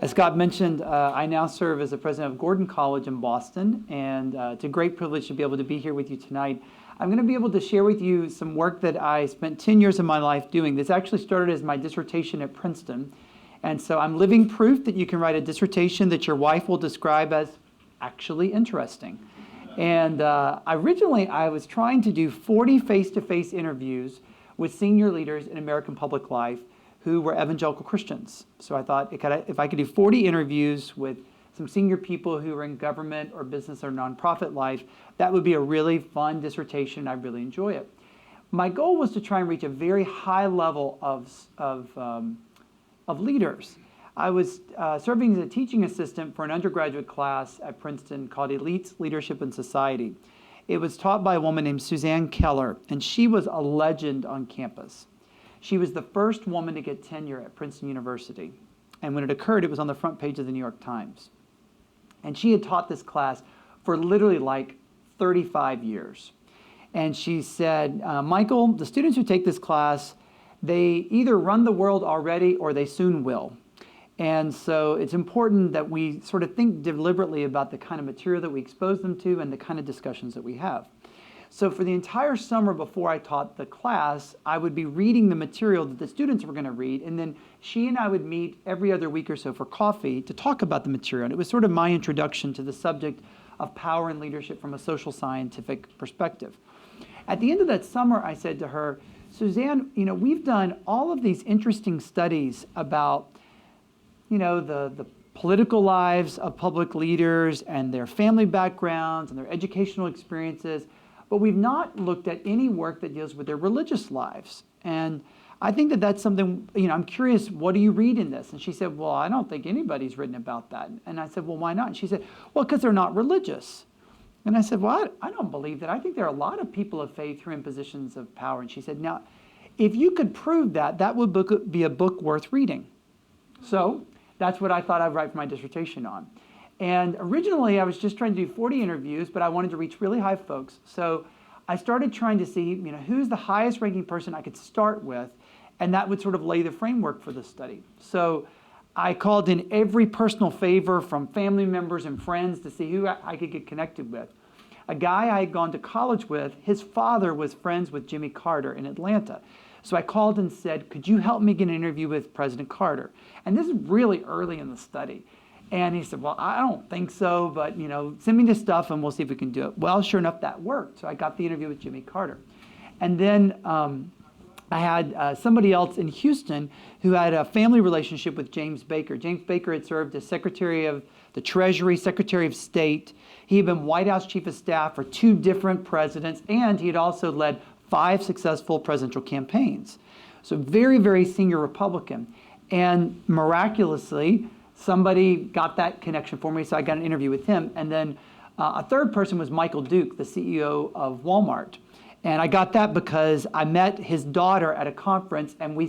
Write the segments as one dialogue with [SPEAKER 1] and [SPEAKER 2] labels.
[SPEAKER 1] As Scott mentioned, I now serve as the president of Gordon College in Boston, and it's a great privilege to be able to be here with you tonight. I'm going to be able to share with you some work that I spent 10 years of my life doing. This actually started as my dissertation at Princeton, and so I'm living proof that you can write a dissertation that your wife will describe as actually interesting. And originally, I was trying to do 40 face-to-face interviews with senior leaders in American public life who were evangelical Christians. So I thought if I could do 40 interviews with some senior people who were in government or business or nonprofit life, that would be a really fun dissertation. I'd really enjoy it. My goal was to try and reach a very high level of leaders. I was serving as a teaching assistant for an undergraduate class at Princeton called Elites, Leadership, and Society. It was taught by a woman named Suzanne Keller, and she was a legend on campus. She was the first woman to get tenure at Princeton University. And when it occurred, it was on the front page of the New York Times. And she had taught this class for literally like 35 years. And she said, Michael, the students who take this class, they either run the world already or they soon will. And so it's important that we sort of think deliberately about the kind of material that we expose them to and the kind of discussions that we have. So for the entire summer before I taught the class, I would be reading the material that the students were going to read, and then she and I would meet every other week or so for coffee to talk about the material. And it was sort of my introduction to the subject of power and leadership from a social scientific perspective. At the end of that summer, I said to her, Suzanne, we've done all of these interesting studies about, the political lives of public leaders and their family backgrounds and their educational experiences, but we've not looked at any work that deals with their religious lives. And I think that that's something, I'm curious, what do you read in this? And she said, well, I don't think anybody's written about that. And I said, well, why not? And she said, well, because they're not religious. And I said, well, I don't believe that. I think there are a lot of people of faith who are in positions of power. And she said, now, if you could prove that, that would be a book worth reading. So that's what I thought I'd write for my dissertation on. And originally, I was just trying to do 40 interviews, but I wanted to reach really high folks. So I started trying to see, who's the highest ranking person I could start with, and that would sort of lay the framework for the study. So I called in every personal favor from family members and friends to see who I could get connected with. A guy I had gone to college with, his father was friends with Jimmy Carter in Atlanta. So I called and said, could you help me get an interview with President Carter? And this is really early in the study. And he said, well, I don't think so, but, send me the stuff and we'll see if we can do it. Well, sure enough, that worked. So I got the interview with Jimmy Carter. And then I had somebody else in Houston who had a family relationship with James Baker. James Baker had served as Secretary of the Treasury, Secretary of State. He had been White House Chief of Staff for 2 different presidents, and he had also led 5 successful presidential campaigns. So very, very senior Republican. And miraculously, somebody got that connection for me, so I got an interview with him. And then a third person was Michael Duke, the CEO of Walmart. And I got that because I met his daughter at a conference, and we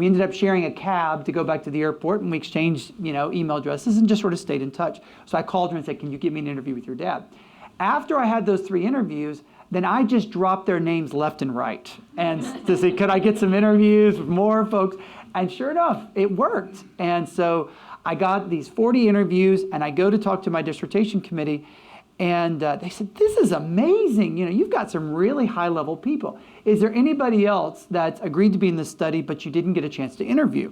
[SPEAKER 1] ended up sharing a cab to go back to the airport, and we exchanged, email addresses and just sort of stayed in touch. So I called her and said, can you give me an interview with your dad? After I had those 3 interviews, then I just dropped their names left and right and to say, could I get some interviews with more folks? And sure enough, it worked. And so I got these 40 interviews, and I go to talk to my dissertation committee, and they said, this is amazing. You've got some really high-level people. Is there anybody else that's agreed to be in this study, but you didn't get a chance to interview?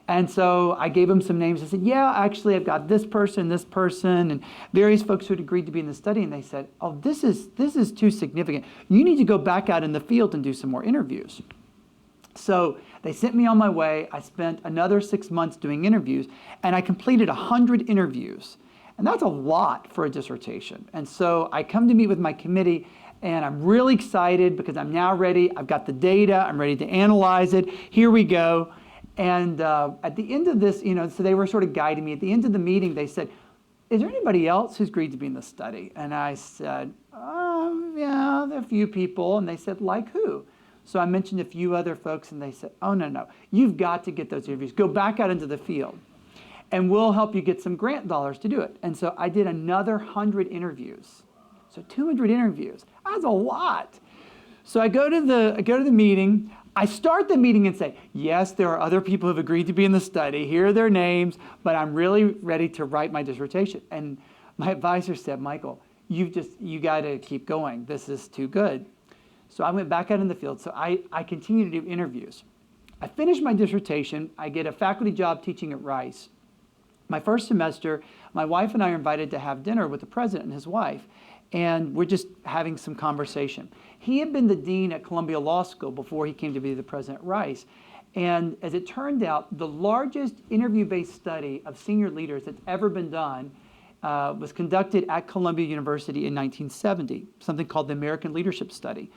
[SPEAKER 1] And so I gave them some names. I said, yeah, actually, I've got this person, and various folks who had agreed to be in the study. And they said, oh, this is too significant. You need to go back out in the field and do some more interviews. So they sent me on my way. I spent another 6 months doing interviews, and I completed 100 interviews. And that's a lot for a dissertation. And so I come to meet with my committee, and I'm really excited because I'm now ready. I've got the data. I'm ready to analyze it. Here we go. And at the end of this, so they were sort of guiding me. At the end of the meeting, they said, is there anybody else who's agreed to be in the study? And I said, yeah, there are a few people. And they said, like who? So I mentioned a few other folks, and they said, oh, no, you've got to get those interviews. Go back out into the field, and we'll help you get some grant dollars to do it. And so I did another 100 interviews. So 200 interviews. That's a lot. So I go to the meeting. I start the meeting and say, yes, there are other people who have agreed to be in the study. Here are their names, but I'm really ready to write my dissertation. And my advisor said, Michael, you got to keep going. This is too good. So I went back out in the field. So I continued to do interviews. I finished my dissertation. I get a faculty job teaching at Rice. My first semester, my wife and I are invited to have dinner with the president and his wife. And we're just having some conversation. He had been the dean at Columbia Law School before he came to be the president at Rice. And as it turned out, the largest interview-based study of senior leaders that's ever been done was conducted at Columbia University in 1970, something called the American Leadership Study.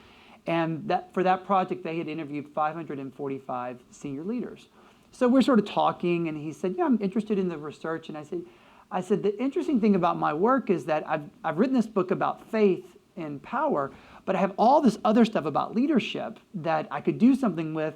[SPEAKER 1] And for that project, they had interviewed 545 senior leaders. So we're sort of talking, and he said, yeah, I'm interested in the research. And I said, the interesting thing about my work is that I've written this book about faith and power, but I have all this other stuff about leadership that I could do something with.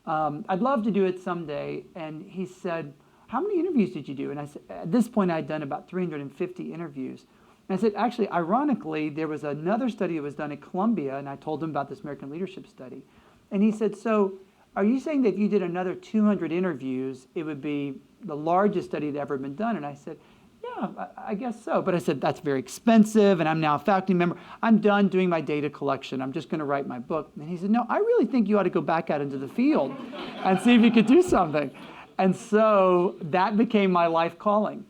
[SPEAKER 1] I'd love to do it someday. And he said, how many interviews did you do? And I said, at this point, I'd done about 350 interviews. And I said, actually, ironically, there was another study that was done at Columbia, and I told him about this American Leadership Study. And he said, so are you saying that if you did another 200 interviews, it would be the largest study that ever been done? And I said, yeah, I guess so. But I said, that's very expensive, and I'm now a faculty member. I'm done doing my data collection. I'm just going to write my book. And he said, no, I really think you ought to go back out into the field and see if you could do something. And so that became my life calling.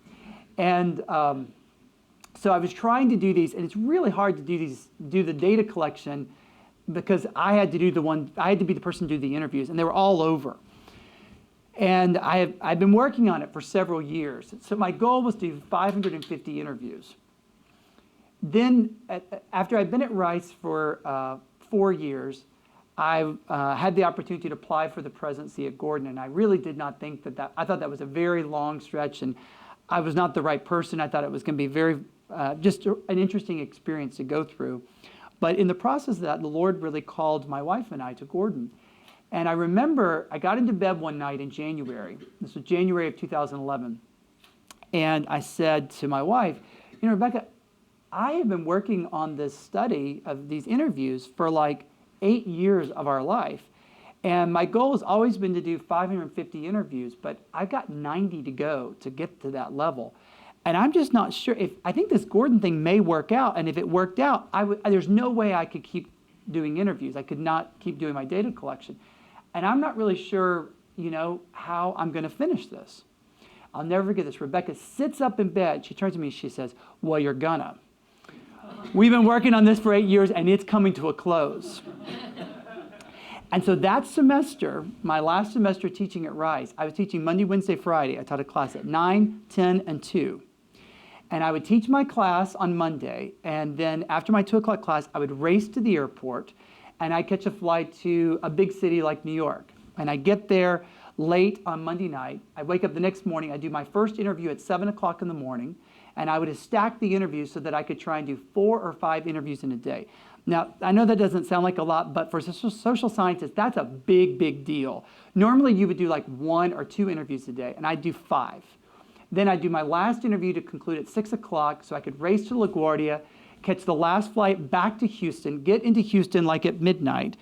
[SPEAKER 1] And so I was trying to do these, and it's really hard to do the data collection because I had to be the person to do the interviews, and they were all over. And I've been working on it for several years. So my goal was to do 550 interviews. Then, after I'd been at Rice for 4 years, I had the opportunity to apply for the presidency at Gordon, and I really did not think I thought that was a very long stretch, and I was not the right person. I thought it was going to be just an interesting experience to go through. But in the process of that, the Lord really called my wife and I to Gordon. And I remember I got into bed one night in January. This was January of 2011. And I said to my wife, Rebecca, I have been working on this study of these interviews for like 8 years of our life. And my goal has always been to do 550 interviews, but I've got 90 to go to get to that level. And I'm just not sure I think this Gordon thing may work out. And if it worked out, there's no way I could keep doing interviews. I could not keep doing my data collection. And I'm not really sure, how I'm going to finish this. I'll never forget this. Rebecca sits up in bed. She turns to me, she says, well, you're gonna. We've been working on this for 8 years, and it's coming to a close. And so that semester, my last semester teaching at Rice, I was teaching Monday, Wednesday, Friday. I taught a class at 9, 10, and 2. And I would teach my class on Monday, and then after my 2 o'clock class, I would race to the airport, and I'd catch a flight to a big city like New York. And I get there late on Monday night. I wake up the next morning. I do my first interview at 7 o'clock in the morning, and I would stack the interviews so that I could try and do 4 or 5 interviews in a day. Now, I know that doesn't sound like a lot, but for social scientists, that's a big, big deal. Normally, you would do like 1 or 2 interviews a day, and I'd do 5. Then I'd do my last interview to conclude at 6 o'clock so I could race to LaGuardia, catch the last flight back to Houston, get into Houston like at midnight,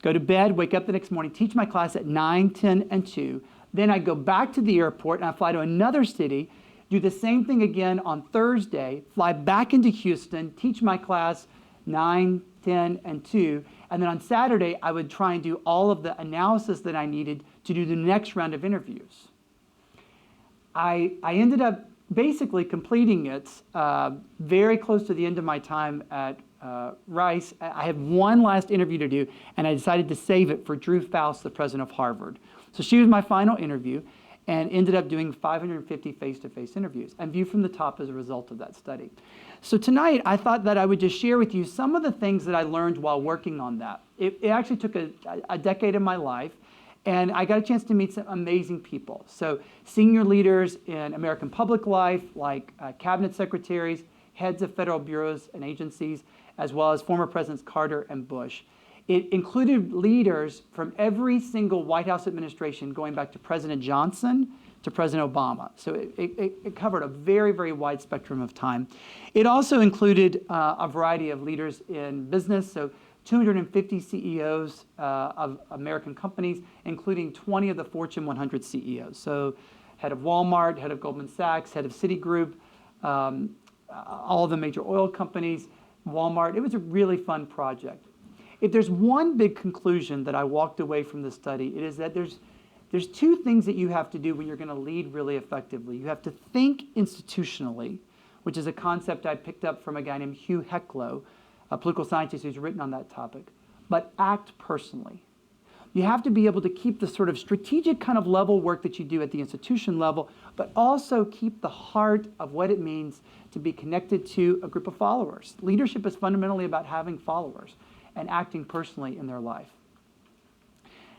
[SPEAKER 1] go to bed, wake up the next morning, teach my class at 9, 10, and 2. Then I'd go back to the airport and I'd fly to another city, do the same thing again on Thursday, fly back into Houston, teach my class 9, 10, and 2. And then on Saturday, I would try and do all of the analysis that I needed to do the next round of interviews. I ended up basically completing it very close to the end of my time at Rice. I had one last interview to do, and I decided to save it for Drew Faust, the president of Harvard. So she was my final interview, and ended up doing 550 face-to-face interviews, and View from the Top as a result of that study. So tonight, I thought that I would just share with you some of the things that I learned while working on that. It actually took a decade of my life, and I got a chance to meet some amazing people. So senior leaders in American public life, like cabinet secretaries, heads of federal bureaus and agencies, as well as former Presidents Carter and Bush. It included leaders from every single White House administration, going back to President Johnson to President Obama. So it covered a very, very wide spectrum of time. It also included a variety of leaders in business, so 250 CEOs of American companies, including 20 of the Fortune 100 CEOs. So head of Walmart, head of Goldman Sachs, head of Citigroup, all of the major oil companies, Walmart. It was a really fun project. If there's one big conclusion that I walked away from the study, it is that there's two things that you have to do when you're going to lead really effectively. You have to think institutionally, which is a concept I picked up from a guy named Hugh Hecklow, a political scientist who's written on that topic, but act personally. You have to be able to keep the sort of strategic kind of level work that you do at the institution level, but also keep the heart of what it means to be connected to a group of followers. Leadership is fundamentally about having followers and acting personally in their life.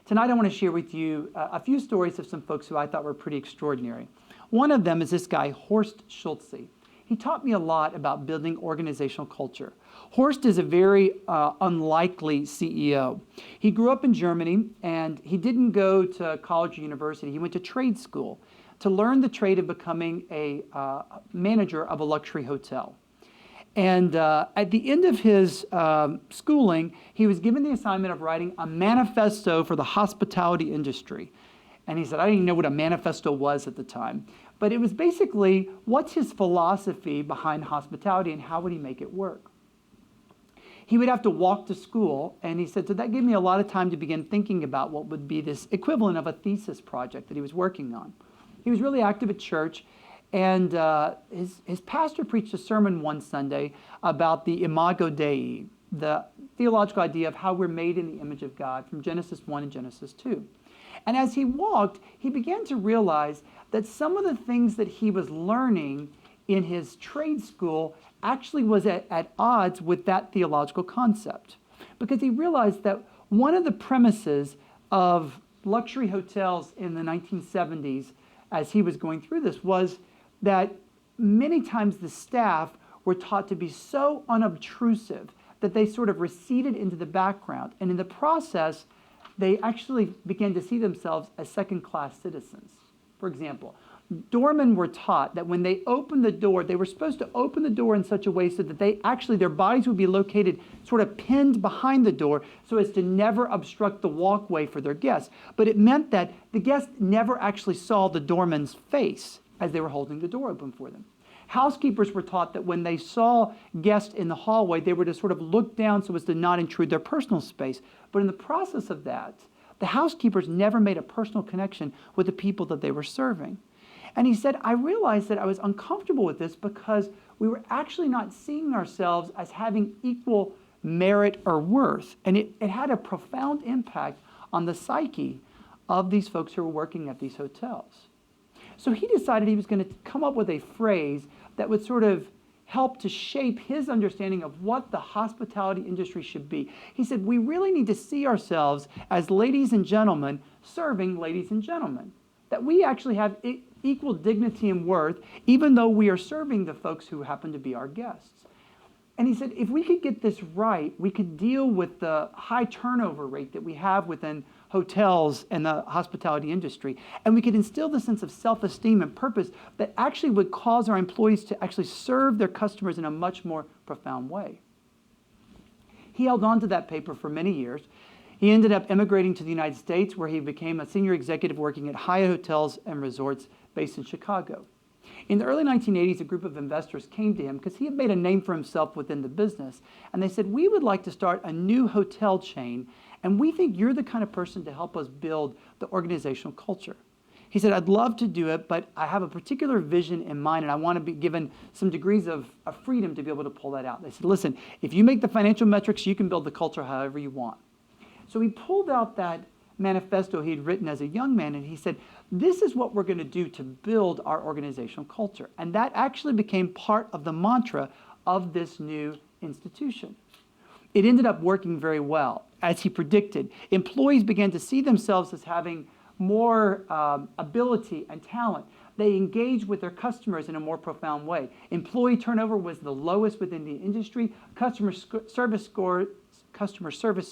[SPEAKER 1] Tonight I want to share with you a few stories of some folks who I thought were pretty extraordinary. One of them is this guy, Horst Schulze. He taught me a lot about building organizational culture. Horst is a very unlikely CEO. He grew up in Germany, and he didn't go to college or university. He went to trade school to learn the trade of becoming a manager of a luxury hotel. And at the end of his schooling, he was given the assignment of writing a manifesto for the hospitality industry. And he said, I didn't even know what a manifesto was at the time. But it was basically, what's his philosophy behind hospitality and how would he make it work? He would have to walk to school, and he said, so that gave me a lot of time to begin thinking about what would be this equivalent of a thesis project that he was working on. He was really active at church, and his pastor preached a sermon one Sunday about the imago Dei, the theological idea of how we're made in the image of God from Genesis 1 and Genesis 2. And as he walked, he began to realize that some of the things that he was learning in his trade school actually was at odds with that theological concept. Because he realized that one of the premises of luxury hotels in the 1970s, as he was going through this, was that many times the staff were taught to be so unobtrusive that they sort of receded into the background. And in the process, they actually began to see themselves as second-class citizens. For example, doormen were taught that when they opened the door, they were supposed to open the door in such a way so that their bodies would be located sort of pinned behind the door so as to never obstruct the walkway for their guests. But it meant that the guests never actually saw the doorman's face as they were holding the door open for them. Housekeepers were taught that when they saw guests in the hallway, they were to sort of look down so as to not intrude their personal space. But in the process of that, the housekeepers never made a personal connection with the people that they were serving. And he said, I realized that I was uncomfortable with this because we were actually not seeing ourselves as having equal merit or worth. And it had a profound impact on the psyche of these folks who were working at these hotels. So he decided he was going to come up with a phrase that would sort of help to shape his understanding of what the hospitality industry should be. He said, we really need to see ourselves as ladies and gentlemen serving ladies and gentlemen. That we actually have equal dignity and worth, even though we are serving the folks who happen to be our guests. And he said, if we could get this right, we could deal with the high turnover rate that we have within hotels and the hospitality industry. And we could instill the sense of self-esteem and purpose that actually would cause our employees to actually serve their customers in a much more profound way. He held on to that paper for many years. He ended up immigrating to the United States, where he became a senior executive working at Hyatt Hotels and Resorts based in Chicago. In the early 1980s, a group of investors came to him because he had made a name for himself within the business. And they said, we would like to start a new hotel chain, and we think you're the kind of person to help us build the organizational culture. He said, I'd love to do it, but I have a particular vision in mind, and I want to be given some degrees of freedom to be able to pull that out. They said, listen, if you make the financial metrics, you can build the culture however you want. So he pulled out that manifesto he'd written as a young man, and he said, this is what we're going to do to build our organizational culture. And that actually became part of the mantra of this new institution. It ended up working very well. As he predicted, employees began to see themselves as having more ability and talent. They engaged with their customers in a more profound way. Employee turnover was the lowest within the industry. Customer service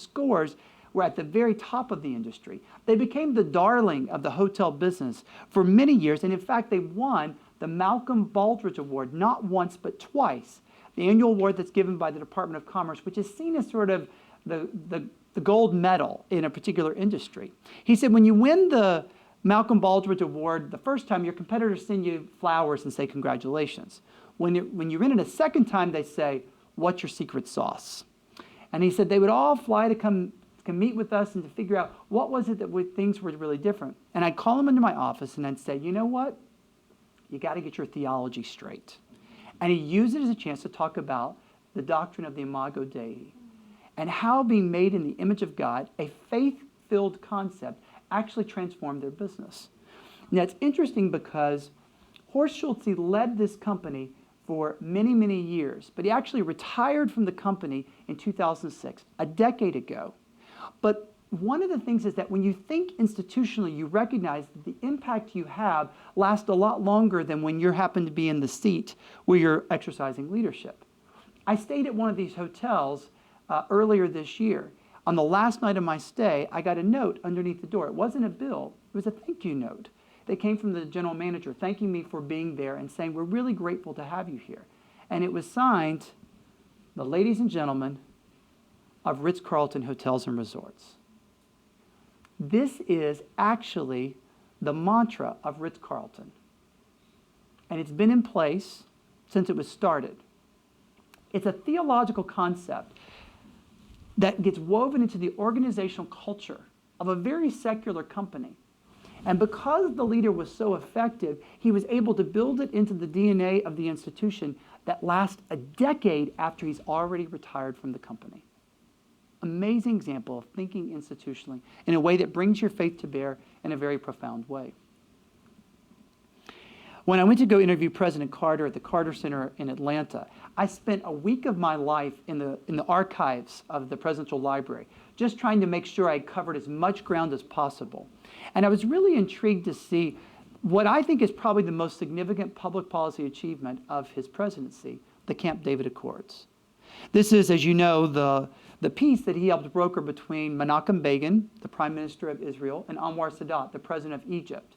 [SPEAKER 1] scores were at the very top of the industry. They became the darling of the hotel business for many years, and in fact, they won the Malcolm Baldrige Award not once but twice, the annual award that's given by the Department of Commerce, which is seen as sort of the gold medal in a particular industry. He said, when you win the Malcolm Baldrige Award the first time, your competitors send you flowers and say congratulations. When you win it a second time, they say, what's your secret sauce? And he said they would all fly to come meet with us and to figure out what was it that things were really different. And I'd call them into my office and I'd say, you know what? You got to get your theology straight. And he used it as a chance to talk about the doctrine of the Imago Dei and how being made in the image of God, a faith-filled concept, actually transformed their business. Now, it's interesting because Horst Schulze led this company for many, many years, but he actually retired from the company in 2006, a decade ago. But one of the things is that when you think institutionally, you recognize that the impact you have lasts a lot longer than when you happen to be in the seat where you're exercising leadership. I stayed at one of these hotels earlier this year. On the last night of my stay, I got a note underneath the door. It wasn't a bill, it was a thank you note. That came from the general manager thanking me for being there and saying, we're really grateful to have you here. And it was signed, the ladies and gentlemen of Ritz-Carlton Hotels and Resorts. This is actually the mantra of Ritz-Carlton. And it's been in place since it was started. It's a theological concept that gets woven into the organizational culture of a very secular company. And because the leader was so effective, he was able to build it into the DNA of the institution that lasts a decade after he's already retired from the company. Amazing example of thinking institutionally in a way that brings your faith to bear in a very profound way. When I went to go interview President Carter at the Carter Center in Atlanta, I spent a week of my life in the archives of the Presidential Library, just trying to make sure I covered as much ground as possible. And I was really intrigued to see what I think is probably the most significant public policy achievement of his presidency, the Camp David Accords. This is, as you know, the peace that he helped broker between Menachem Begin, the Prime Minister of Israel, and Anwar Sadat, the President of Egypt.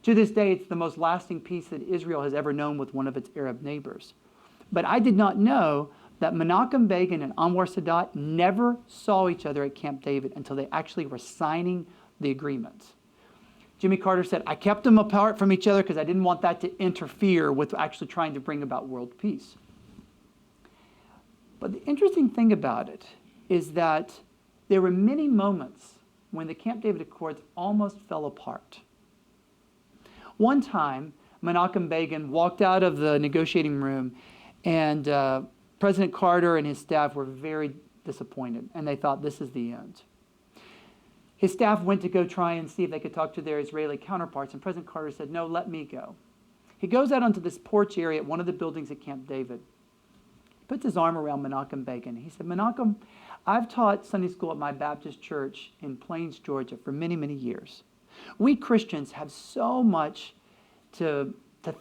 [SPEAKER 1] To this day, it's the most lasting peace that Israel has ever known with one of its Arab neighbors. But I did not know that Menachem Begin and Anwar Sadat never saw each other at Camp David until they actually were signing the agreement. Jimmy Carter said, I kept them apart from each other because I didn't want that to interfere with actually trying to bring about world peace. But the interesting thing about it is that there were many moments when the Camp David Accords almost fell apart. One time, Menachem Begin walked out of the negotiating room and President Carter and his staff were very disappointed and they thought this is the end. His staff went to go try and see if they could talk to their Israeli counterparts, and President Carter said, no, let me go. He goes out onto this porch area at one of the buildings at Camp David, puts his arm around Menachem Begin. He said, Menachem, I've taught Sunday school at my Baptist church in Plains, Georgia for many, many years. We Christians have so much to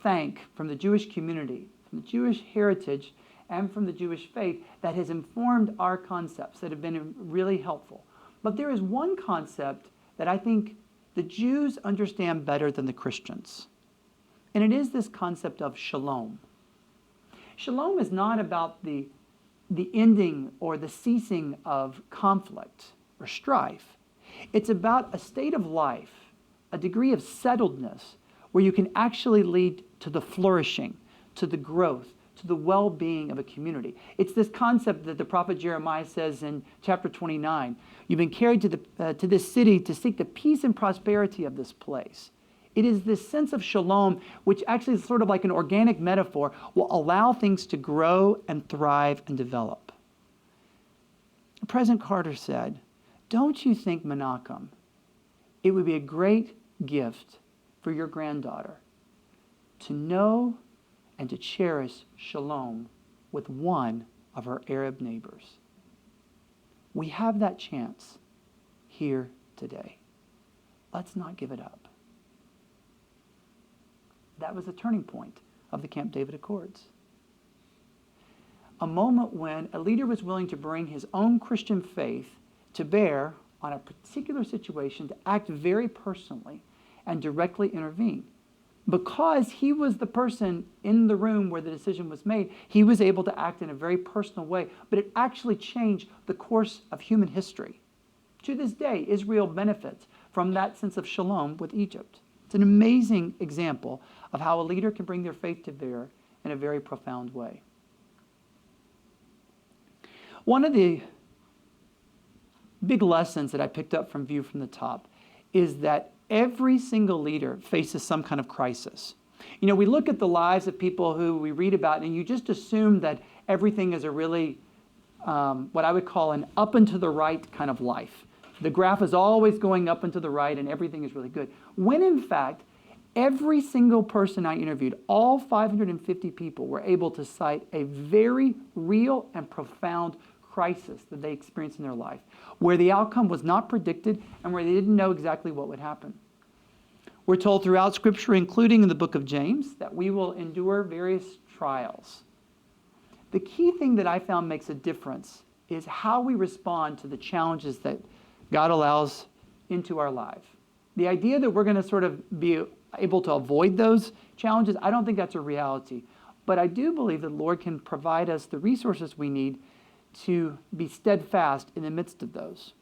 [SPEAKER 1] thank from the Jewish community, from the Jewish heritage, and from the Jewish faith that has informed our concepts that have been really helpful. But there is one concept that I think the Jews understand better than the Christians. And it is this concept of shalom. Shalom is not about the ending or the ceasing of conflict or strife. It's about a state of life, a degree of settledness where you can actually lead to the flourishing, to the growth, to the well-being of a community. It's this concept that the prophet Jeremiah says in chapter 29, you've been carried to this city to seek the peace and prosperity of this place. It is this sense of shalom, which actually is sort of like an organic metaphor, will allow things to grow and thrive and develop. President Carter said, don't you think, Menachem, it would be a great gift for your granddaughter to know and to cherish shalom with one of her Arab neighbors? We have that chance here today. Let's not give it up. That was the turning point of the Camp David Accords. A moment when a leader was willing to bring his own Christian faith to bear on a particular situation, to act very personally and directly intervene. because he was the person in the room where the decision was made, he was able to act in a very personal way, but it actually changed the course of human history. To this day, Israel benefits from that sense of shalom with Egypt. It's an amazing example of how a leader can bring their faith to bear in a very profound way. One of the big lessons that I picked up from View from the Top is that every single leader faces some kind of crisis. You know, we look at the lives of people who we read about, and you just assume that everything is a really, what I would call an up and to the right kind of life. The graph is always going up and to the right, and everything is really good. When in fact, every single person I interviewed, all 550 people, were able to cite a very real and profound crisis that they experienced in their life, where the outcome was not predicted and where they didn't know exactly what would happen. We're told throughout Scripture, including in the book of James, that we will endure various trials. The key thing that I found makes a difference is how we respond to the challenges that God allows into our life. The idea that we're going to sort of be able to avoid those challenges, I don't think that's a reality. But I do believe that the Lord can provide us the resources we need to be steadfast in the midst of those.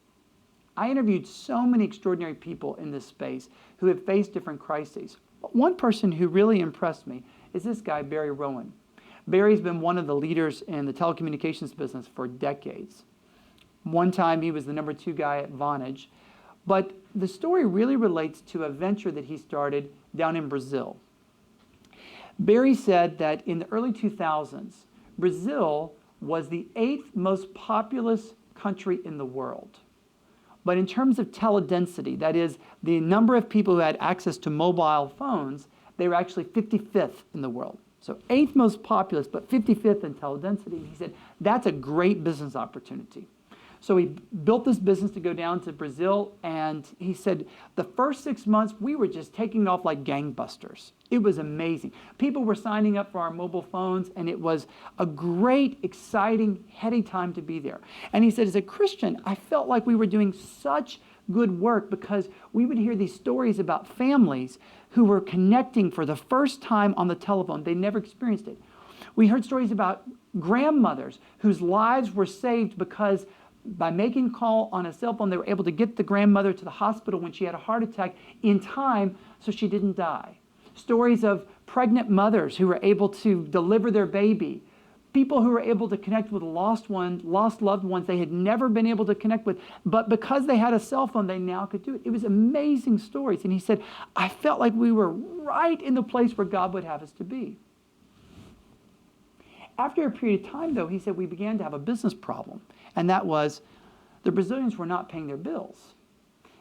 [SPEAKER 1] I interviewed so many extraordinary people in this space who have faced different crises. But one person who really impressed me is this guy, Barry Rowan. Barry's been one of the leaders in the telecommunications business for decades. One time he was the number 2 guy at Vonage. But the story really relates to a venture that he started down in Brazil. Barry said that in the early 2000s, Brazil was the 8th most populous country in the world. But in terms of teledensity, that is, the number of people who had access to mobile phones, they were actually 55th in the world. So 8th most populous, but 55th in teledensity. He said, that's a great business opportunity. So he built this business to go down to Brazil, and he said, the first 6 months, we were just taking off like gangbusters. It was amazing. People were signing up for our mobile phones, and it was a great, exciting, heady time to be there. And he said, as a Christian, I felt like we were doing such good work because we would hear these stories about families who were connecting for the first time on the telephone. They never experienced it. We heard stories about grandmothers whose lives were saved because by making a call on a cell phone, they were able to get the grandmother to the hospital when she had a heart attack in time so she didn't die. Stories of pregnant mothers who were able to deliver their baby. People who were able to connect with lost loved ones they had never been able to connect with. But because they had a cell phone, they now could do it. It was amazing stories. And he said, I felt like we were right in the place where God would have us to be. After a period of time, though, he said we began to have a business problem. And that was the Brazilians were not paying their bills.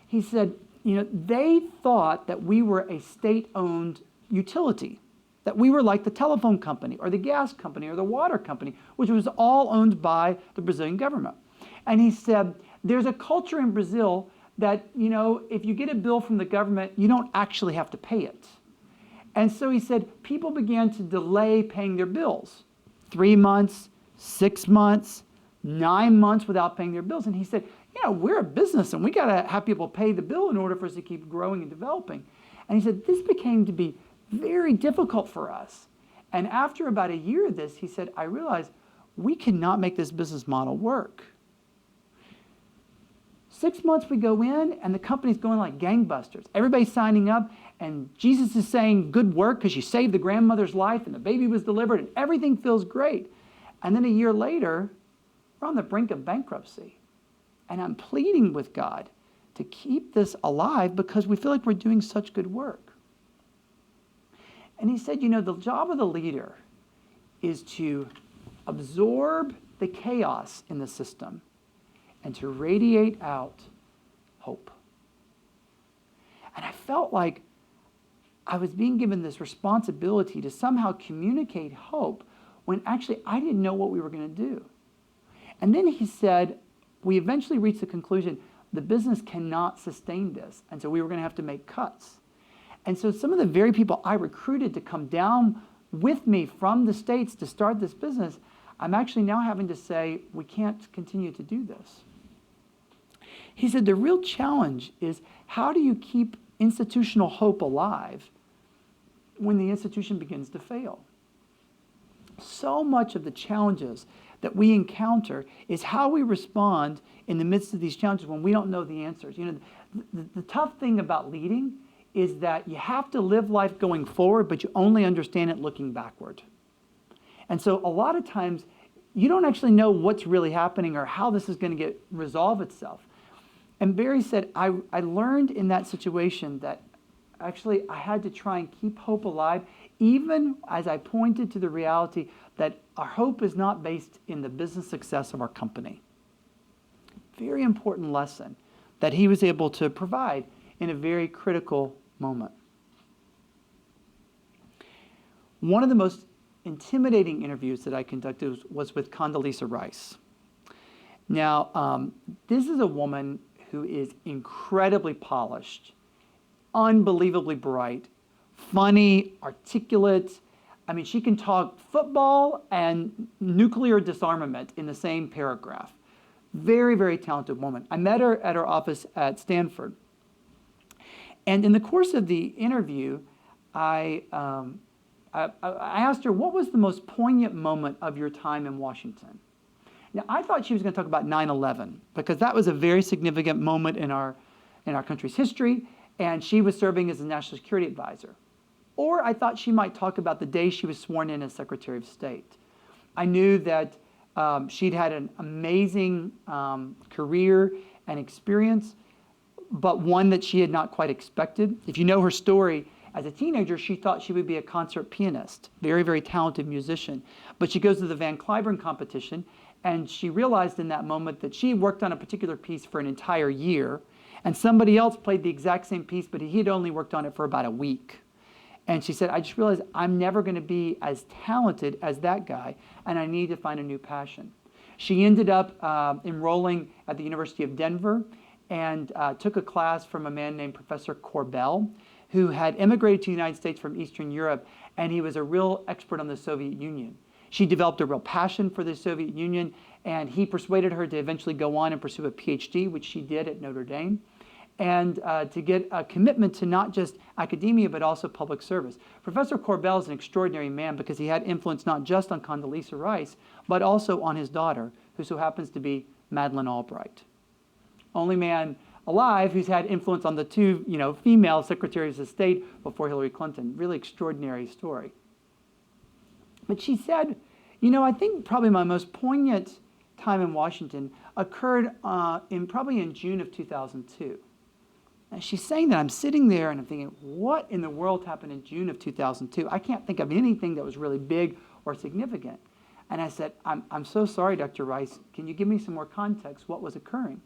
[SPEAKER 1] He said, they thought that we were a state-owned utility, that we were like the telephone company or the gas company or the water company, which was all owned by the Brazilian government. And he said, there's a culture in Brazil that, if you get a bill from the government, you don't actually have to pay it. And so he said, people began to delay paying their bills. 3 months, 6 months, 9 months without paying their bills. And he said, we're a business and we got to have people pay the bill in order for us to keep growing and developing. And he said, this became to be very difficult for us. And after about a year of this, he said, I realized we cannot make this business model work. 6 months we go in and the company's going like gangbusters. Everybody's signing up and Jesus is saying good work because you saved the grandmother's life and the baby was delivered and everything feels great. And then a year later, we're on the brink of bankruptcy. And I'm pleading with God to keep this alive because we feel like we're doing such good work. And he said, the job of the leader is to absorb the chaos in the system and to radiate out hope. And I felt like I was being given this responsibility to somehow communicate hope when actually I didn't know what we were going to do. And then he said, we eventually reached the conclusion the business cannot sustain this. And so we were going to have to make cuts. And so some of the very people I recruited to come down with me from the States to start this business, I'm actually now having to say, we can't continue to do this. He said, the real challenge is how do you keep institutional hope alive when the institution begins to fail. So much of the challenges that we encounter is how we respond in the midst of these challenges when we don't know the answers. You know, the tough thing about leading is that you have to live life going forward, but you only understand it looking backward. And so a lot of times, you don't actually know what's really happening or how this is going to resolve itself. And Barry said, I learned in that situation that actually I had to try and keep hope alive, even as I pointed to the reality that our hope is not based in the business success of our company. Very important lesson that he was able to provide in a very critical moment. One of the most intimidating interviews that I conducted was with Condoleezza Rice. Now, this is a woman who is incredibly polished, unbelievably bright, funny, articulate. I mean, she can talk football and nuclear disarmament in the same paragraph. Very, very talented woman. I met her at her office at Stanford. And in the course of the interview, I asked her, what was the most poignant moment of your time in Washington? Now, I thought she was going to talk about 9/11 because that was a very significant moment in our country's history, and she was serving as a national security advisor. Or I thought she might talk about the day she was sworn in as Secretary of State. I knew that she'd had an amazing career and experience, but one that she had not quite expected. If you know her story, as a teenager, she thought she would be a concert pianist, very, very talented musician. But she goes to the Van Cliburn competition, and she realized in that moment that she worked on a particular piece for an entire year, and somebody else played the exact same piece, but he had only worked on it for about a week. And she said, I just realized I'm never going to be as talented as that guy, and I need to find a new passion. She ended up enrolling at the University of Denver and took a class from a man named Professor Corbell, who had immigrated to the United States from Eastern Europe, and he was a real expert on the Soviet Union. She developed a real passion for the Soviet Union, and he persuaded her to eventually go on and pursue a PhD, which she did at Notre Dame, and to get a commitment to not just academia, but also public service. Professor Corbell is an extraordinary man because he had influence not just on Condoleezza Rice, but also on his daughter, who so happens to be Madeleine Albright. Only man alive who's had influence on the two, female secretaries of state before Hillary Clinton. Really extraordinary story. But she said, I think probably my most poignant time in Washington occurred probably in June of 2002. And she's saying that I'm sitting there and I'm thinking, what in the world happened in June of 2002? I can't think of anything that was really big or significant. And I said, I'm so sorry, Dr. Rice. Can you give me some more context? What was occurring?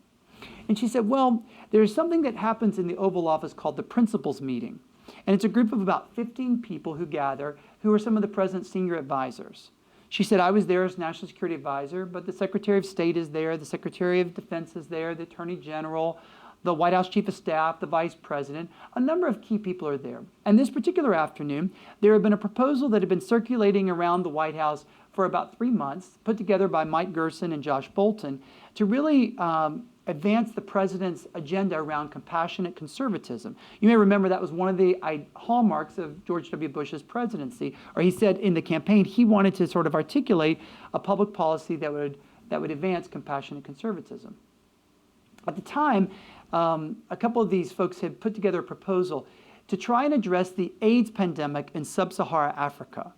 [SPEAKER 1] And she said, well, there's something that happens in the Oval Office called the Principals Meeting. And it's a group of about 15 people who gather, who are some of the president's senior advisors. She said, I was there as National Security Advisor, but the Secretary of State is there, the Secretary of Defense is there, the Attorney General, the White House Chief of Staff, the Vice President. A number of key people are there. And this particular afternoon, there had been a proposal that had been circulating around the White House for about 3 months, put together by Mike Gerson and Josh Bolten, to really advance the president's agenda around compassionate conservatism. You may remember that was one of the hallmarks of George W. Bush's presidency, or he said in the campaign he wanted to sort of articulate a public policy that would advance compassionate conservatism. At the time, a couple of these folks had put together a proposal to try and address the AIDS pandemic in sub-Saharan Africa.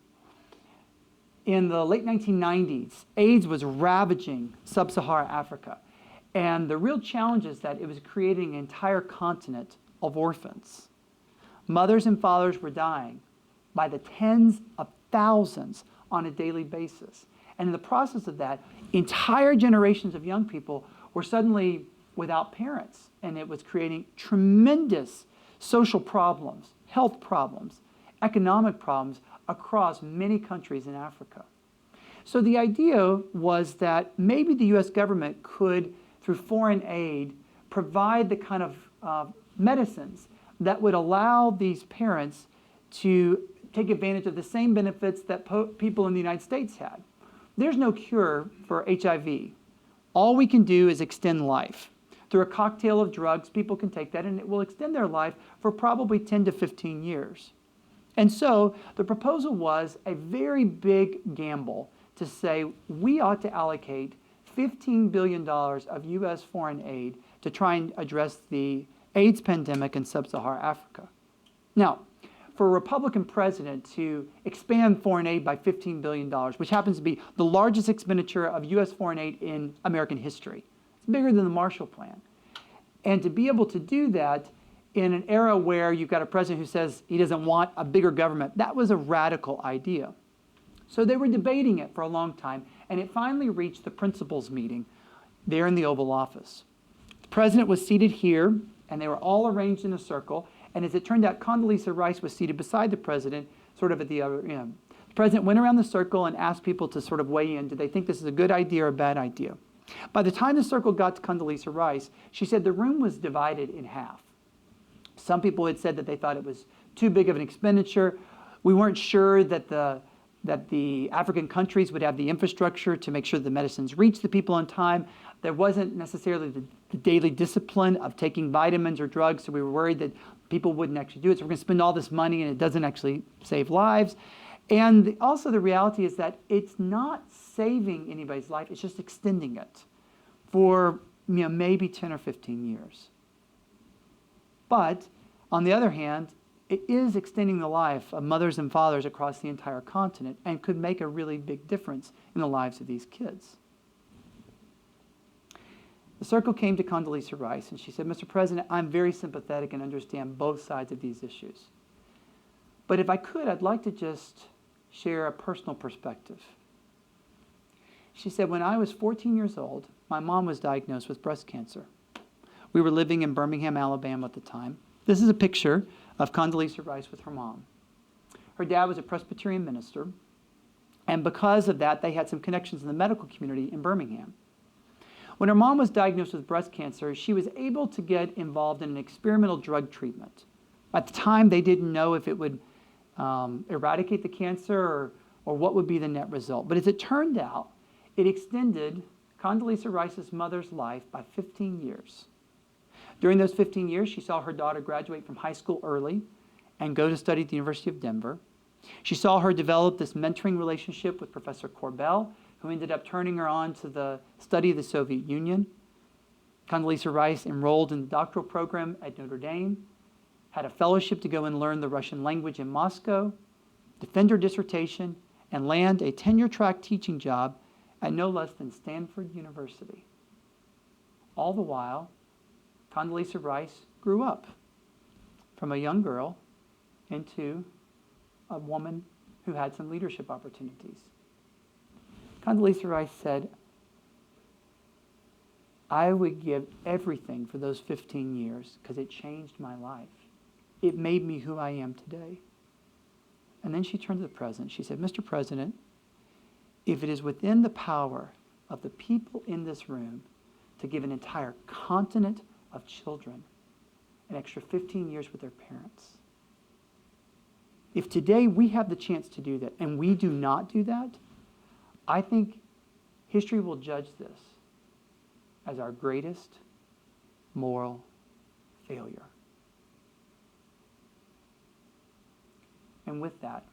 [SPEAKER 1] In the late 1990s, AIDS was ravaging sub-Saharan Africa. And the real challenge is that it was creating an entire continent of orphans. Mothers and fathers were dying by the tens of thousands on a daily basis. And in the process of that, entire generations of young people were suddenly without parents. And it was creating tremendous social problems, health problems, economic problems across many countries in Africa. So the idea was that maybe the U.S. government could, through foreign aid, provide the kind of medicines that would allow these parents to take advantage of the same benefits that people in the United States had. There's no cure for HIV. All we can do is extend life. Through a cocktail of drugs, people can take that and it will extend their life for probably 10 to 15 years. And so the proposal was a very big gamble to say we ought to allocate $15 billion of U.S. foreign aid to try and address the AIDS pandemic in sub-Saharan Africa. Now, for a Republican president to expand foreign aid by $15 billion, which happens to be the largest expenditure of U.S. foreign aid in American history, it's bigger than the Marshall Plan. And to be able to do that in an era where you've got a president who says he doesn't want a bigger government, that was a radical idea. So they were debating it for a long time, and it finally reached the principals meeting there in the Oval Office. The president was seated here, and they were all arranged in a circle, and as it turned out, Condoleezza Rice was seated beside the president, sort of at the other end. The president went around the circle and asked people to sort of weigh in. Did they think this is a good idea or a bad idea? By the time the circle got to Condoleezza Rice, she said the room was divided in half. Some people had said that they thought it was too big of an expenditure. We weren't sure that the African countries would have the infrastructure to make sure the medicines reach the people on time. There wasn't necessarily the daily discipline of taking vitamins or drugs, so we were worried that people wouldn't actually do it. So we're going to spend all this money and it doesn't actually save lives. And also the reality is that it's not saving anybody's life, it's just extending it for maybe 10 or 15 years. But on the other hand, it is extending the life of mothers and fathers across the entire continent and could make a really big difference in the lives of these kids. The circle came to Condoleezza Rice and she said, Mr. President, I'm very sympathetic and understand both sides of these issues. But if I could, I'd like to just share a personal perspective. She said, when I was 14 years old, my mom was diagnosed with breast cancer. We were living in Birmingham, Alabama at the time. This is a picture of Condoleezza Rice with her mom. Her dad was a Presbyterian minister, and because of that, they had some connections in the medical community in Birmingham. When her mom was diagnosed with breast cancer, she was able to get involved in an experimental drug treatment. At the time, they didn't know if it would eradicate the cancer or what would be the net result. But as it turned out, it extended Condoleezza Rice's mother's life by 15 years. During those 15 years, she saw her daughter graduate from high school early and go to study at the University of Denver. She saw her develop this mentoring relationship with Professor Corbell, who ended up turning her on to the study of the Soviet Union. Condoleezza Rice enrolled in the doctoral program at Notre Dame, had a fellowship to go and learn the Russian language in Moscow, defend her dissertation, and land a tenure-track teaching job at no less than Stanford University. All the while, Condoleezza Rice grew up from a young girl into a woman who had some leadership opportunities. Condoleezza Rice said, I would give everything for those 15 years because it changed my life. It made me who I am today. And then she turned to the president. She said, Mr. President, if it is within the power of the people in this room to give an entire continent of children an extra 15 years with their parents, if today we have the chance to do that and we do not do that, I think history will judge this as our greatest moral failure. And with that,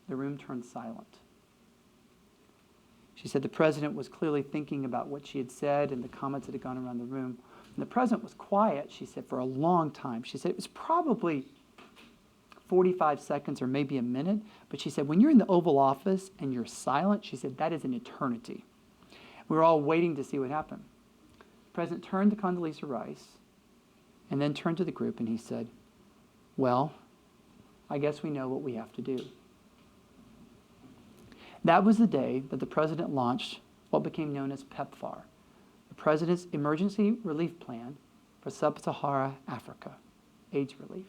[SPEAKER 1] the room turned silent. She said the president was clearly thinking about what she had said and the comments that had gone around the room. And the president was quiet, she said, for a long time. She said it was probably 45 seconds or maybe a minute. But she said, when you're in the Oval Office and you're silent, she said, that is an eternity. We were all waiting to see what happened. The president turned to Condoleezza Rice and then turned to the group and he said, well, I guess we know what we have to do. That was the day that the president launched what became known as PEPFAR, the President's Emergency Relief Plan for Sub-Saharan Africa, AIDS relief.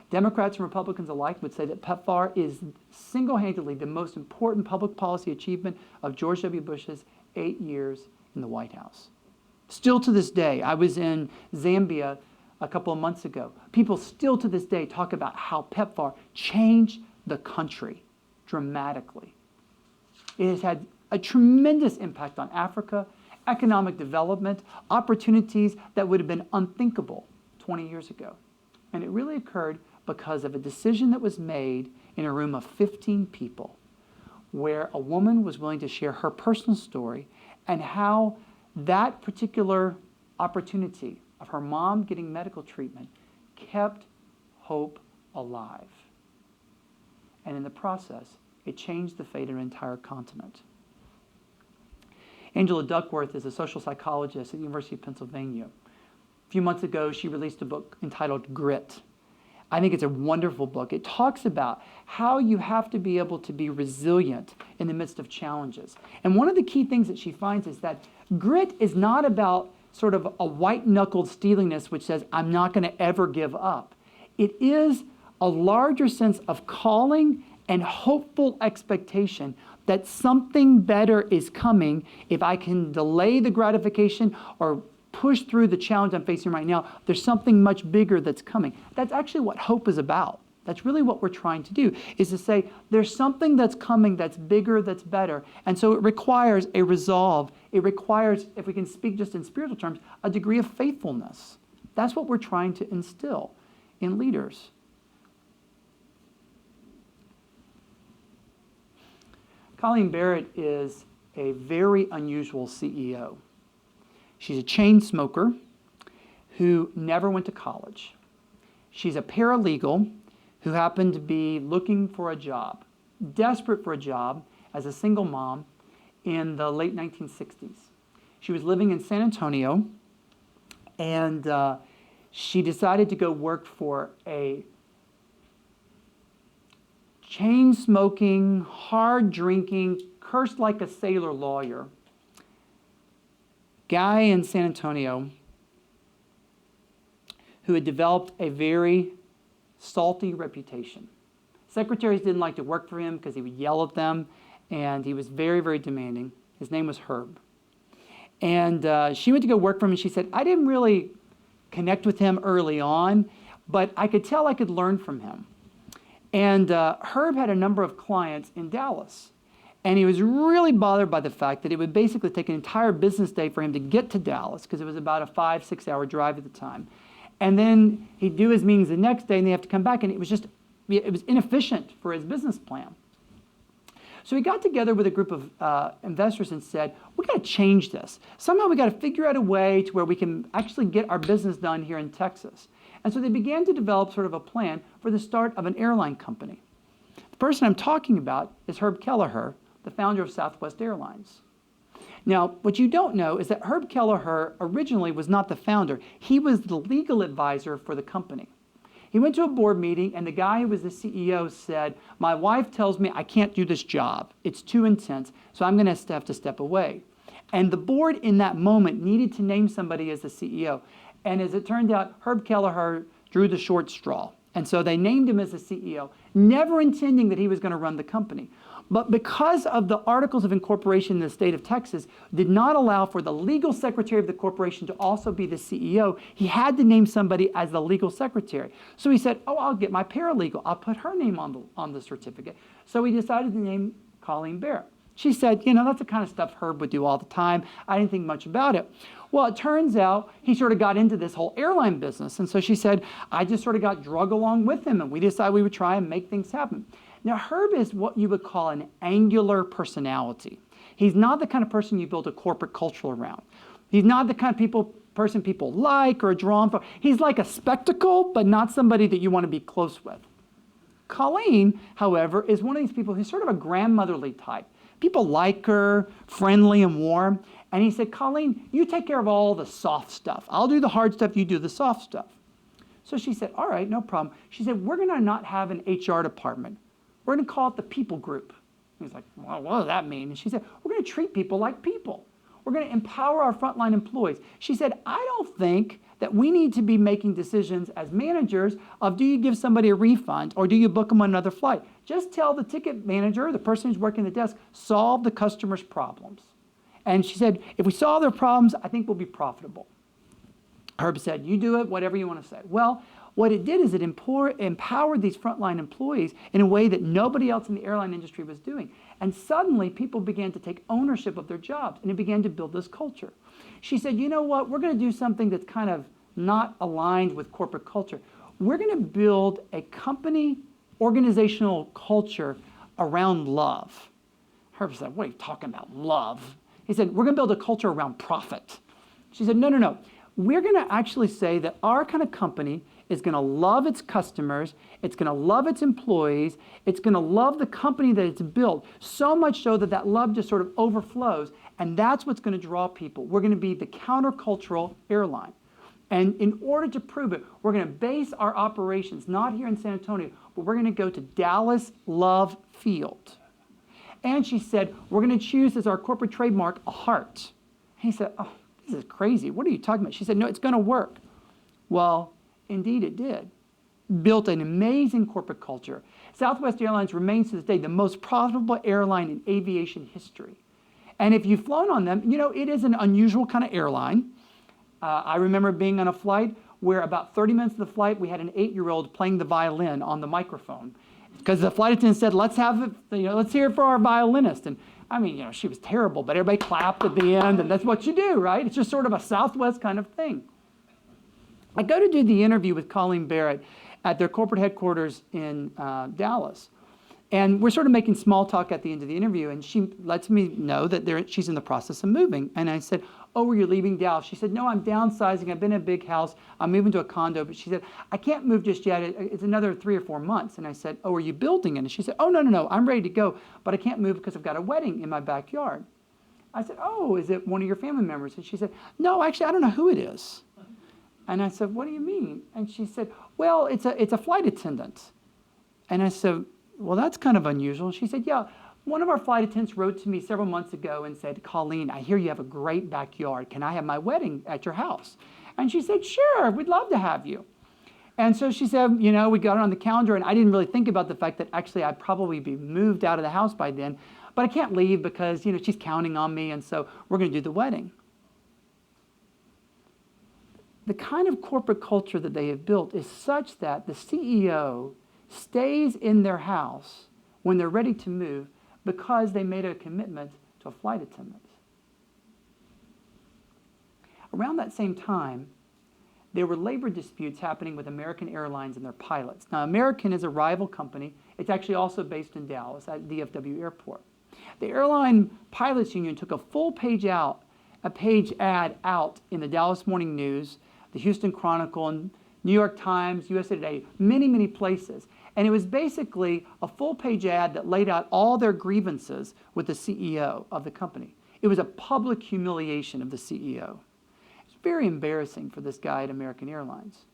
[SPEAKER 1] Democrats and Republicans alike would say that PEPFAR is single-handedly the most important public policy achievement of George W. Bush's 8 years in the White House. Still to this day, I was in Zambia a couple of months ago. People still to this day talk about how PEPFAR changed the country dramatically. It has had a tremendous impact on Africa, economic development, opportunities that would have been unthinkable 20 years ago. And it really occurred because of a decision that was made in a room of 15 people, where a woman was willing to share her personal story and how that particular opportunity of her mom getting medical treatment kept hope alive. And in the process, it changed the fate of an entire continent. Angela Duckworth is a social psychologist at the University of Pennsylvania. A few months ago, she released a book entitled Grit. I think it's a wonderful book. It talks about how you have to be able to be resilient in the midst of challenges. And one of the key things that she finds is that grit is not about sort of a white-knuckled steeliness which says, I'm not going to ever give up. It is a larger sense of calling and hopeful expectation that something better is coming if I can delay the gratification or push through the challenge I'm facing right now. There's something much bigger that's coming. That's actually what hope is about. That's really what we're trying to do, is to say there's something that's coming that's bigger, that's better. And so it requires a resolve. It requires, if we can speak just in spiritual terms, a degree of faithfulness. That's what we're trying to instill in leaders. Colleen Barrett is a very unusual CEO. She's a chain smoker who never went to college. She's a paralegal who happened to be looking for a job, desperate for a job as a single mom in the late 1960s. She was living in San Antonio, and she decided to go work for a chain-smoking, hard-drinking, cursed-like-a-sailor lawyer guy in San Antonio who had developed a very salty reputation. Secretaries didn't like to work for him because he would yell at them, and he was very, very demanding. His name was Herb. And she went to go work for him, and she said, I didn't really connect with him early on, but I could tell I could learn from him. And Herb had a number of clients in Dallas. And he was really bothered by the fact that it would basically take an entire business day for him to get to Dallas, because it was about a 5-6 hour drive at the time. And then he'd do his meetings the next day, and they have to come back, and it was inefficient for his business plan. So he got together with a group of investors and said, we got to change this. Somehow we got to figure out a way to where we can actually get our business done here in Texas. And so they began to develop sort of a plan for the start of an airline company. The person I'm talking about is Herb Kelleher, the founder of Southwest Airlines. Now, what you don't know is that Herb Kelleher originally was not the founder. He was the legal advisor for the company. He went to a board meeting, and the guy who was the CEO said, my wife tells me I can't do this job. It's too intense, so I'm going to have to step away. And the board in that moment needed to name somebody as the CEO. And as it turned out, Herb Kelleher drew the short straw. And so they named him as the CEO, never intending that he was going to run the company. But because of the articles of incorporation in the state of Texas did not allow for the legal secretary of the corporation to also be the CEO, he had to name somebody as the legal secretary. So he said, oh, I'll get my paralegal. I'll put her name on the certificate. So he decided to name Colleen Barrett. She said, that's the kind of stuff Herb would do all the time. I didn't think much about it. Well, it turns out he sort of got into this whole airline business. And so she said, I just sort of got drug along with him, and we decided we would try and make things happen. Now, Herb is what you would call an angular personality. He's not the kind of person you build a corporate culture around. He's not the kind of person people like or are drawn for. He's like a spectacle, but not somebody that you want to be close with. Colleen, however, is one of these people who's sort of a grandmotherly type. People like her, friendly and warm. And he said, Colleen, you take care of all the soft stuff. I'll do the hard stuff, you do the soft stuff. So she said, all right, no problem. She said, we're going to not have an HR department. We're going to call it the people group. He's like, well, what does that mean? And she said, we're going to treat people like people. We're going to empower our frontline employees. She said, I don't think that we need to be making decisions as managers of do you give somebody a refund or do you book them on another flight? Just tell the ticket manager, the person who's working the desk, solve the customer's problems. And she said, if we solve their problems, I think we'll be profitable. Herb said, you do it, whatever you want to say. Well, what it did is it empowered these frontline employees in a way that nobody else in the airline industry was doing. And suddenly people began to take ownership of their jobs, and it began to build this culture. She said, you know what, we're going to do something that's kind of not aligned with corporate culture. we're going to build a company organizational culture around love. Herb said, what are you talking about, love? He said, we're going to build a culture around profit. She said, no, no, no. We're going to actually say that our kind of company is going to love its customers, it's going to love its employees, it's going to love the company that it's built, so much so that that love just sort of overflows, and that's what's going to draw people. We're going to be the countercultural airline. And in order to prove it, we're going to base our operations not here in San Antonio, but we're going to go to Dallas Love Field. And she said, we're going to choose as our corporate trademark a heart. He said, oh, this is crazy. What are you talking about? She said, no, it's going to work. Well, indeed it did. Built an amazing corporate culture. Southwest Airlines remains to this day the most profitable airline in aviation history. And if you've flown on them, you know, it is an unusual kind of airline. I remember being on a flight where about 30 minutes of the flight, we had an 8-year-old playing the violin on the microphone. Because the flight attendant said, let's have it, let's hear it for our violinist. And I mean, she was terrible, but everybody clapped at the end, and that's what you do, right? It's just sort of a Southwest kind of thing. I go to do the interview with Colleen Barrett at their corporate headquarters in Dallas. And we're sort of making small talk at the end of the interview, and she lets me know that she's in the process of moving. And I said, oh, were you leaving Dallas? She said, no, I'm downsizing. I've been in a big house. I'm moving to a condo. But she said, I can't move just yet. It's another 3 or 4 months. And I said, oh, are you building it? And she said, oh, no, no, no. I'm ready to go, but I can't move because I've got a wedding in my backyard. I said, oh, is it one of your family members? And she said, no, actually, I don't know who it is. And I said, what do you mean? And she said, well, it's a flight attendant. And I said, well, that's kind of unusual. She said, yeah, one of our flight attendants wrote to me several months ago and said, Colleen, I hear you have a great backyard. Can I have my wedding at your house? And she said, sure, we'd love to have you. And so she said, we got it on the calendar, and I didn't really think about the fact that actually I'd probably be moved out of the house by then, but I can't leave because, she's counting on me, and so we're going to do the wedding. The kind of corporate culture that they have built is such that the CEO stays in their house when they're ready to move because they made a commitment to a flight attendant. Around that same time, there were labor disputes happening with American Airlines and their pilots. Now, American is a rival company. It's actually also based in Dallas at DFW Airport. The airline pilots union took a full page ad out in the Dallas Morning News, the Houston Chronicle, and New York Times, USA Today, many, many places. And it was basically a full-page ad that laid out all their grievances with the CEO of the company. It was a public humiliation of the CEO. It's very embarrassing for this guy at American Airlines.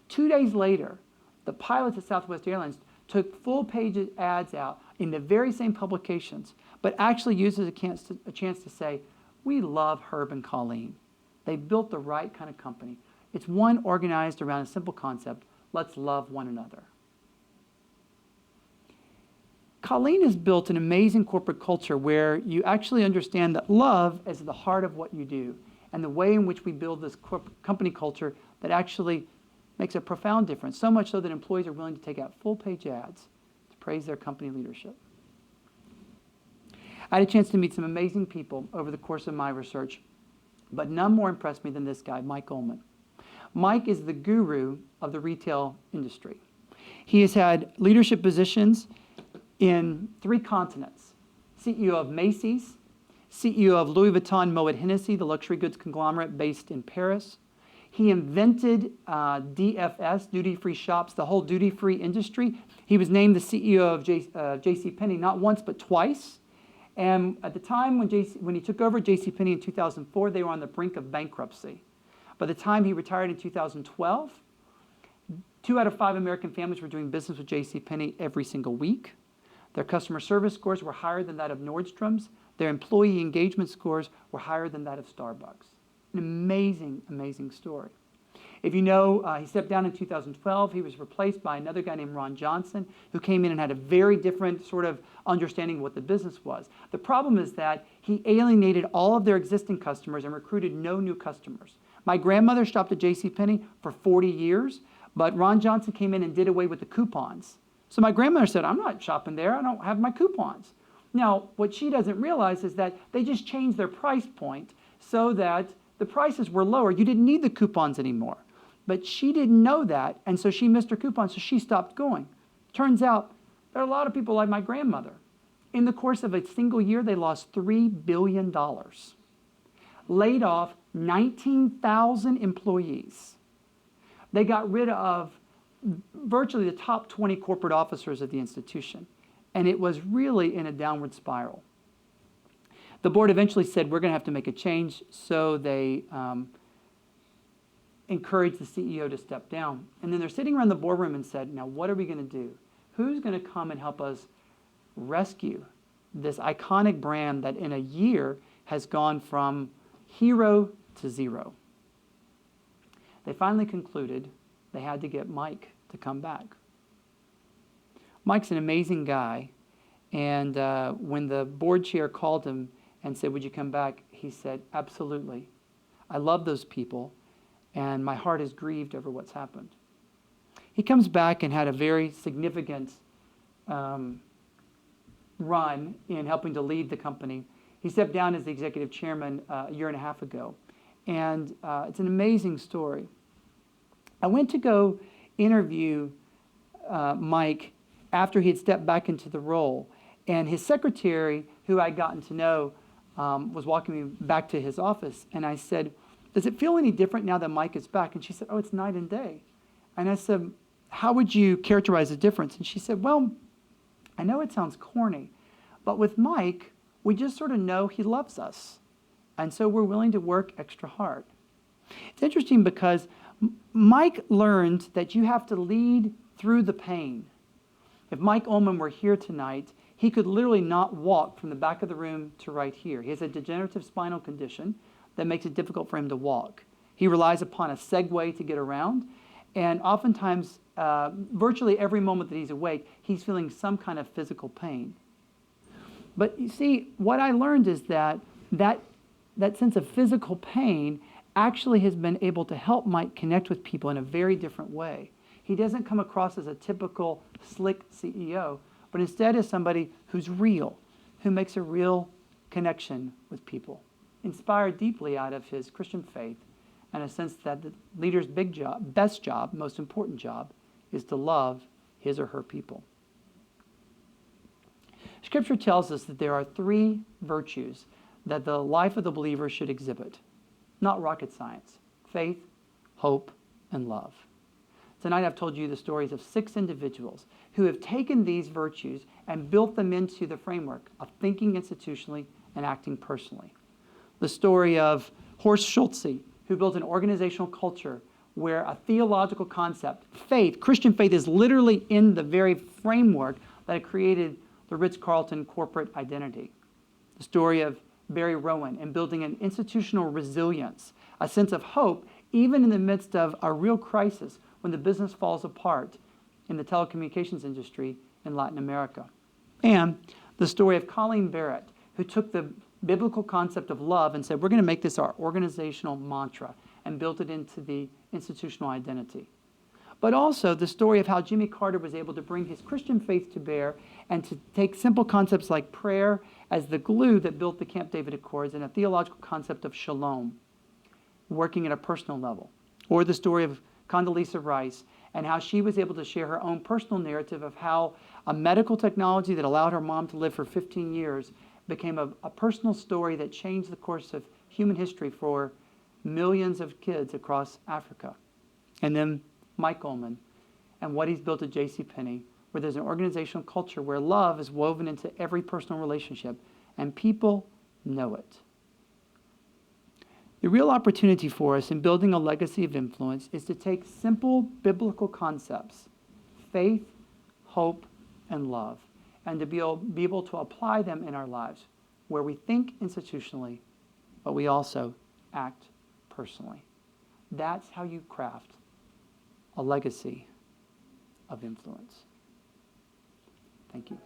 [SPEAKER 1] 2 days later, the pilots at Southwest Airlines took full-page ads out in the very same publications, but actually used as a chance to say, we love Herb and Colleen. They built the right kind of company. It's one organized around a simple concept. Let's love one another. Colleen has built an amazing corporate culture where you actually understand that love is at the heart of what you do, and the way in which we build this company culture that actually makes a profound difference, so much so that employees are willing to take out full-page ads to praise their company leadership. I had a chance to meet some amazing people over the course of my research, but none more impressed me than this guy, Mike Ullman. Mike is the guru of the retail industry. He has had leadership positions in 3 continents: CEO of Macy's, CEO of Louis Vuitton Moet Hennessy, the luxury goods conglomerate based in Paris. He invented DFS, duty-free shops, the whole duty-free industry. He was named the CEO of JCPenney not once but twice. And at the time when he took over JCPenney in 2004, they were on the brink of bankruptcy. By the time he retired in 2012, 2 out of 5 American families were doing business with JCPenney every single week. Their customer service scores were higher than that of Nordstrom's. Their employee engagement scores were higher than that of Starbucks. An amazing, amazing story. If you know, he stepped down in 2012. He was replaced by another guy named Ron Johnson, who came in and had a very different sort of understanding of what the business was. The problem is that he alienated all of their existing customers and recruited no new customers. My grandmother shopped at JCPenney for 40 years, but Ron Johnson came in and did away with the coupons. So my grandmother said, I'm not shopping there. I don't have my coupons. Now, what she doesn't realize is that they just changed their price point so that the prices were lower. You didn't need the coupons anymore. But she didn't know that, and so she missed her coupon, so she stopped going. Turns out there are a lot of people like my grandmother. In the course of a single year, they lost $3 billion, laid off 19,000 employees. They got rid of virtually the top 20 corporate officers of the institution, and it was really in a downward spiral. The board eventually said, we're going to have to make a change, so they encouraged the CEO to step down. And then they're sitting around the boardroom and said, now what are we going to do? Who's going to come and help us rescue this iconic brand that in a year has gone from hero to zero? They finally concluded they had to get Mike to come back. Mike's an amazing guy, and when the board chair called him and said, would you come back? He said, absolutely. I love those people, and my heart is grieved over what's happened. He comes back and had a very significant run in helping to lead the company. He stepped down as the executive chairman a year and a half ago, and it's an amazing story. I went to go interview Mike after he had stepped back into the role, and his secretary, who I'd gotten to know, was walking me back to his office, and I said, does it feel any different now that Mike is back? And she said, oh, it's night and day. And I said, how would you characterize the difference? And she said, well, I know it sounds corny, but with Mike, we just sort of know he loves us, and so we're willing to work extra hard. It's interesting because Mike learned that you have to lead through the pain. If Mike Ullman were here tonight, he could literally not walk from the back of the room to right here. He has a degenerative spinal condition that makes it difficult for him to walk. He relies upon a Segway to get around, and oftentimes, virtually every moment that he's awake, he's feeling some kind of physical pain. But you see, what I learned is that sense of physical pain actually has been able to help Mike connect with people in a very different way. He doesn't come across as a typical slick CEO, but instead as somebody who's real, who makes a real connection with people, inspired deeply out of his Christian faith and a sense that the leader's best job, most important job, is to love his or her people. Scripture tells us that there are 3 virtues that the life of the believer should exhibit. Not rocket science: faith, hope, and love. Tonight I've told you the stories of 6 individuals who have taken these virtues and built them into the framework of thinking institutionally and acting personally. The story of Horst Schulze, who built an organizational culture where a theological concept, faith, Christian faith, is literally in the very framework that created the Ritz-Carlton corporate identity. The story of Barry Rowan and building an institutional resilience, a sense of hope, even in the midst of a real crisis when the business falls apart in the telecommunications industry in Latin America. And the story of Colleen Barrett, who took the biblical concept of love and said, we're going to make this our organizational mantra, and built it into the institutional identity. But also the story of how Jimmy Carter was able to bring his Christian faith to bear and to take simple concepts like prayer as the glue that built the Camp David Accords and a theological concept of shalom, working at a personal level. Or the story of Condoleezza Rice and how she was able to share her own personal narrative of how a medical technology that allowed her mom to live for 15 years became a personal story that changed the course of human history for millions of kids across Africa. And then Mike Ullman and what he's built at JCPenney, where there's an organizational culture where love is woven into every personal relationship, and people know it. The real opportunity for us in building a legacy of influence is to take simple biblical concepts, faith, hope, and love, and to be able to apply them in our lives, where we think institutionally, but we also act personally. That's how you craft a legacy of influence. Thank you.